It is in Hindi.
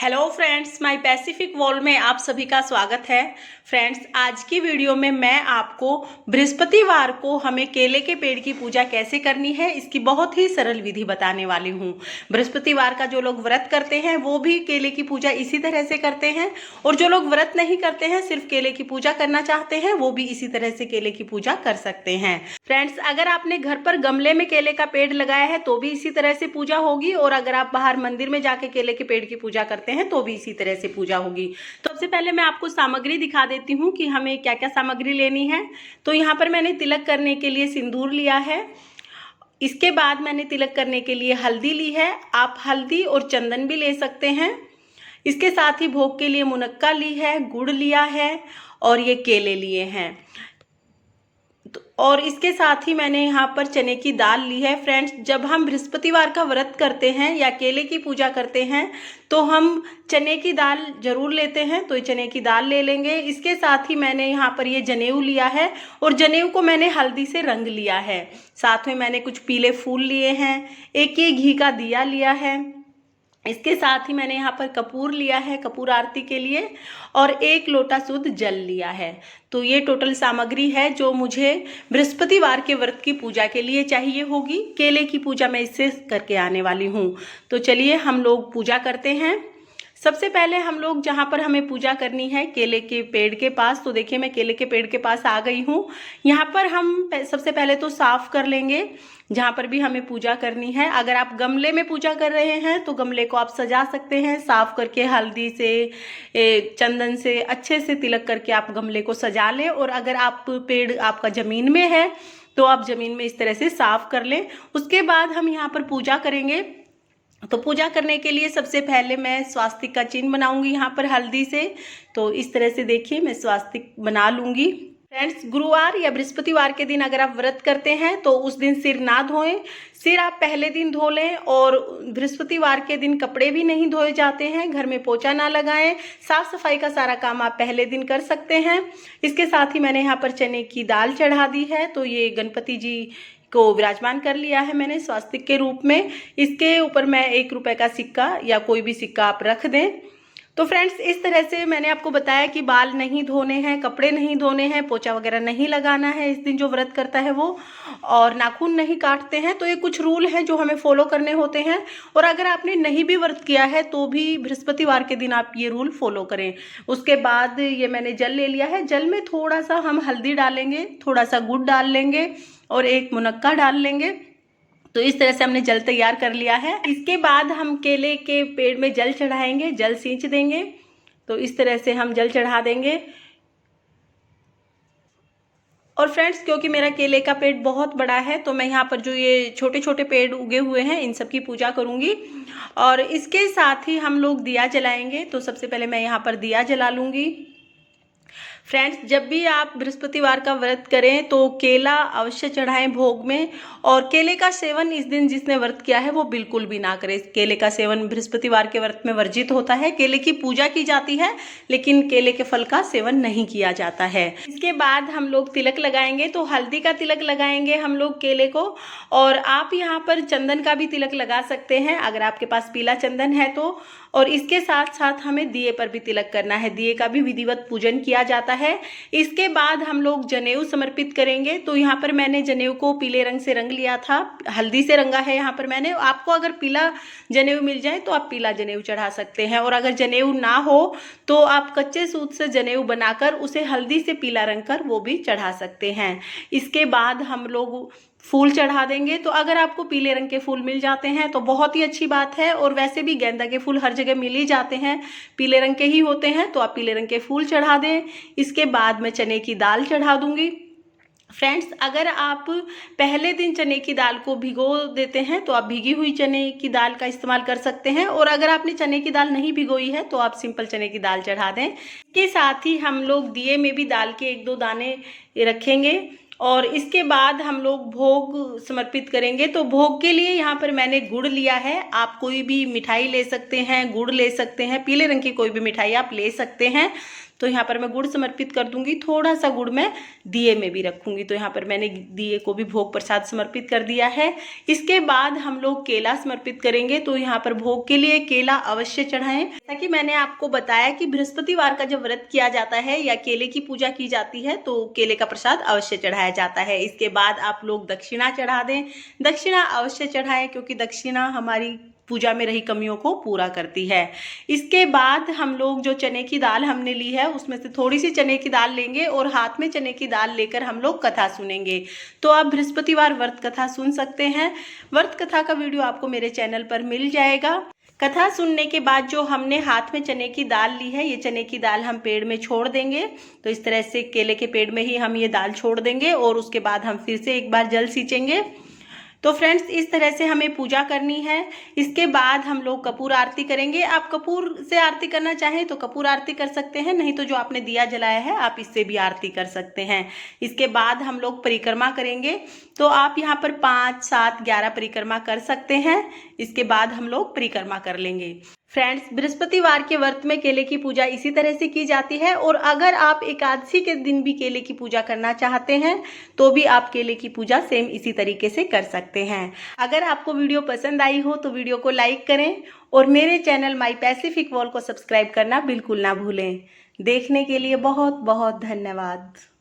Hello friends, my Pacific world में आप सभी का स्वागत है। फ्रेंड्स, आज की वीडियो में मैं आपको बृहस्पतिवार को हमें केले के पेड़ की पूजा कैसे करनी है इसकी बहुत ही सरल विधि बताने वाली हूँ। बृहस्पतिवार का जो लोग व्रत करते हैं वो भी केले की पूजा इसी तरह से करते हैं, और जो लोग व्रत नहीं करते हैं सिर्फ केले की पूजा करना चाहते हैं वो भी इसी तरह से केले की पूजा कर सकते हैं। फ्रेंड्स, अगर आपने घर पर गमले में केले का पेड़ लगाया है तो भी इसी तरह से पूजा होगी, और अगर आप बाहर मंदिर में जाके केले के पेड़ की पूजा करते हैं तो भी इसी तरह से पूजा होगी। तो सबसे पहले मैं आपको सामग्री दिखा देती हूँ कि हमें क्या क्या सामग्री लेनी है। तो यहाँ पर मैंने तिलक करने के लिए सिंदूर लिया है। इसके बाद मैंने तिलक करने के लिए हल्दी ली है। आप हल्दी और चंदन भी ले सकते हैं। इसके साथ ही भोग के लिए मुनक्का ली है, गुड़ लिया है और ये केले लिए हैं। और इसके साथ ही मैंने यहाँ पर चने की दाल ली है। फ्रेंड्स, जब हम बृहस्पतिवार का व्रत करते हैं या केले की पूजा करते हैं तो हम चने की दाल जरूर लेते हैं, तो ये चने की दाल ले लेंगे। इसके साथ ही मैंने यहाँ पर ये जनेऊ लिया है और जनेऊ को मैंने हल्दी से रंग लिया है। साथ में मैंने कुछ पीले फूल लिए हैं, एक ये घी का दिया लिया है। इसके साथ ही मैंने यहाँ पर कपूर लिया है कपूर आरती के लिए, और एक लोटा शुद्ध जल लिया है। तो ये टोटल सामग्री है जो मुझे बृहस्पतिवार के व्रत की पूजा के लिए चाहिए होगी। केले की पूजा मैं इससे करके आने वाली हूँ। तो चलिए हम लोग पूजा करते हैं। सबसे पहले हम लोग जहाँ पर हमें पूजा करनी है केले के पेड़ के पास, तो देखिए मैं केले के पेड़ के पास आ गई हूँ। यहाँ पर हम सबसे पहले तो साफ कर लेंगे जहाँ पर भी हमें पूजा करनी है। अगर आप गमले में पूजा कर रहे हैं तो गमले को आप सजा सकते हैं, साफ करके हल्दी से चंदन से अच्छे से तिलक करके आप गमले को सजा लें। और अगर आप पेड़ आपका ज़मीन में है तो आप ज़मीन में इस तरह से साफ कर लें। उसके बाद हम यहाँ पर पूजा करेंगे। तो पूजा करने के लिए सबसे पहले मैं स्वास्तिक का चिन्ह बनाऊंगी यहाँ पर हल्दी से। तो इस तरह से देखिए मैं स्वास्तिक बना लूंगी। फ्रेंड्स, गुरुवार या बृहस्पतिवार के दिन अगर आप व्रत करते हैं तो उस दिन सिर ना धोएं। सिर आप पहले दिन धो लें, और बृहस्पतिवार के दिन कपड़े भी नहीं धोए जाते हैं। घर में पोछा ना लगाएं। साफ सफाई का सारा काम आप पहले दिन कर सकते हैं। इसके साथ ही मैंने यहाँ पर चने की दाल चढ़ा दी है। तो ये गणपति जी को विराजमान कर लिया है मैंने स्वास्तिक के रूप में। इसके ऊपर मैं 1 रुपए का सिक्का या कोई भी सिक्का आप रख दें। तो फ्रेंड्स, इस तरह से मैंने आपको बताया कि बाल नहीं धोने हैं, कपड़े नहीं धोने हैं, पोछा वगैरह नहीं लगाना है इस दिन जो व्रत करता है वो, और नाखून नहीं काटते हैं। तो ये कुछ रूल हैं जो हमें फॉलो करने होते हैं। और अगर आपने नहीं भी व्रत किया है तो भी बृहस्पतिवार के दिन आप ये रूल फॉलो करें। उसके बाद ये मैंने जल ले लिया है। जल में थोड़ा सा हम हल्दी डालेंगे, थोड़ा सा गुड़ डाल लेंगे और एक मुनक्का डाल लेंगे। तो इस तरह से हमने जल तैयार कर लिया है। इसके बाद हम केले के पेड़ में जल चढ़ाएंगे, जल सींच देंगे। तो इस तरह से हम जल चढ़ा देंगे। और फ्रेंड्स, क्योंकि मेरा केले का पेड़ बहुत बड़ा है तो मैं यहाँ पर जो ये छोटे छोटे पेड़ उगे हुए हैं इन सब की पूजा करूँगी। और इसके साथ ही हम लोग दिया जलाएंगे। तो सबसे पहले मैं यहाँ पर दिया जला लूँगी। फ्रेंड्स, जब भी आप बृहस्पतिवार का व्रत करें तो केला अवश्य चढ़ाएं भोग में। और केले का सेवन इस दिन जिसने व्रत किया है वो बिल्कुल भी ना करे। केले का सेवन बृहस्पतिवार के व्रत में वर्जित होता है। केले की पूजा की जाती है लेकिन केले के फल का सेवन नहीं किया जाता है। इसके बाद हम लोग तिलक लगाएंगे। तो हल्दी का तिलक लगाएंगे हम लोग केले को, और आप यहाँ पर चंदन का भी तिलक लगा सकते हैं अगर आपके पास पीला चंदन है तो। और इसके साथ साथ हमें दिए पर भी तिलक करना है। दिए का भी विधिवत पूजन किया जाता है। इसके बाद हम लोग जनेऊ समर्पित करेंगे। तो यहाँ पर मैंने जनेऊ को पीले रंग से रंग लिया था, हल्दी से रंगा है यहाँ पर मैंने। आपको अगर पीला जनेऊ मिल जाए तो आप पीला जनेऊ चढ़ा सकते हैं, और अगर जनेऊ ना हो तो आप कच्चे सूत से जनेऊ बनाकर उसे हल्दी से पीला रंग कर वो भी चढ़ा सकते हैं। इसके बाद हम लोग फूल चढ़ा देंगे। तो अगर आपको पीले रंग के फूल मिल जाते हैं तो बहुत ही अच्छी बात है, और वैसे भी गेंदा के फूल हर जगह मिल ही जाते हैं, पीले रंग के ही होते हैं, तो आप पीले रंग के फूल चढ़ा दें। इसके बाद मैं चने की दाल चढ़ा दूंगी। फ्रेंड्स, अगर आप पहले दिन चने की दाल को भिगो देते हैं तो आप भीगी हुई चने की दाल का इस्तेमाल कर सकते हैं, और अगर आपने चने की दाल नहीं भिगोई है तो आप सिंपल चने की दाल चढ़ा दें। इसके साथ ही हम लोग दिए में भी दाल के 1-2 दाने रखेंगे। और इसके बाद हम लोग भोग समर्पित करेंगे। तो भोग के लिए यहाँ पर मैंने गुड़ लिया है। आप कोई भी मिठाई ले सकते हैं, गुड़ ले सकते हैं, पीले रंग की कोई भी मिठाई आप ले सकते हैं। तो यहाँ पर मैं गुड़ समर्पित कर दूंगी। थोड़ा सा गुड़ मैं दिए में भी रखूंगी। तो यहाँ पर मैंने दिए को भी भोग प्रसाद समर्पित कर दिया है। इसके बाद हम लोग केला समर्पित करेंगे। तो यहाँ पर भोग के लिए केला अवश्य चढ़ाएं। जैसा कि मैंने आपको बताया कि बृहस्पतिवार का जब व्रत किया जाता है या केले की पूजा की जाती है तो केले का प्रसाद अवश्य चढ़ाया जाता है। इसके बाद आप लोग दक्षिणा चढ़ा दें। दक्षिणा अवश्य चढ़ाएं क्योंकि दक्षिणा हमारी पूजा में रही कमियों को पूरा करती है। इसके बाद हम लोग जो चने की दाल हमने ली है उसमें से थोड़ी सी चने की दाल लेंगे और हाथ में चने की दाल लेकर हम लोग कथा सुनेंगे। तो आप बृहस्पतिवार व्रत कथा सुन सकते हैं। व्रत कथा का वीडियो आपको मेरे चैनल पर मिल जाएगा। कथा सुनने के बाद जो हमने हाथ में चने की दाल ली है, ये चने की दाल हम पेड़ में छोड़ देंगे। तो इस तरह से केले के पेड़ में ही हम ये दाल छोड़ देंगे और उसके बाद हम फिर से एक बार जल सींचेंगे। तो फ्रेंड्स, इस तरह से हमें पूजा करनी है। इसके बाद हम लोग कपूर आरती करेंगे। आप कपूर से आरती करना चाहें तो कपूर आरती कर सकते हैं, नहीं तो जो आपने दिया जलाया है आप इससे भी आरती कर सकते हैं। इसके बाद हम लोग परिक्रमा करेंगे। तो आप यहाँ पर 5, 7, 11 परिक्रमा कर सकते हैं। इसके बाद हम लोग परिक्रमा कर लेंगे। फ्रेंड्स, बृहस्पतिवार के व्रत में केले की पूजा इसी तरह से की जाती है। और अगर आप एकादशी के दिन भी केले की पूजा करना चाहते हैं तो भी आप केले की पूजा सेम इसी तरीके से कर सकते हैं। अगर आपको वीडियो पसंद आई हो तो वीडियो को लाइक करें और मेरे चैनल माई पैसिफिक वॉल को सब्सक्राइब करना बिल्कुल ना भूलें। देखने के लिए बहुत बहुत धन्यवाद।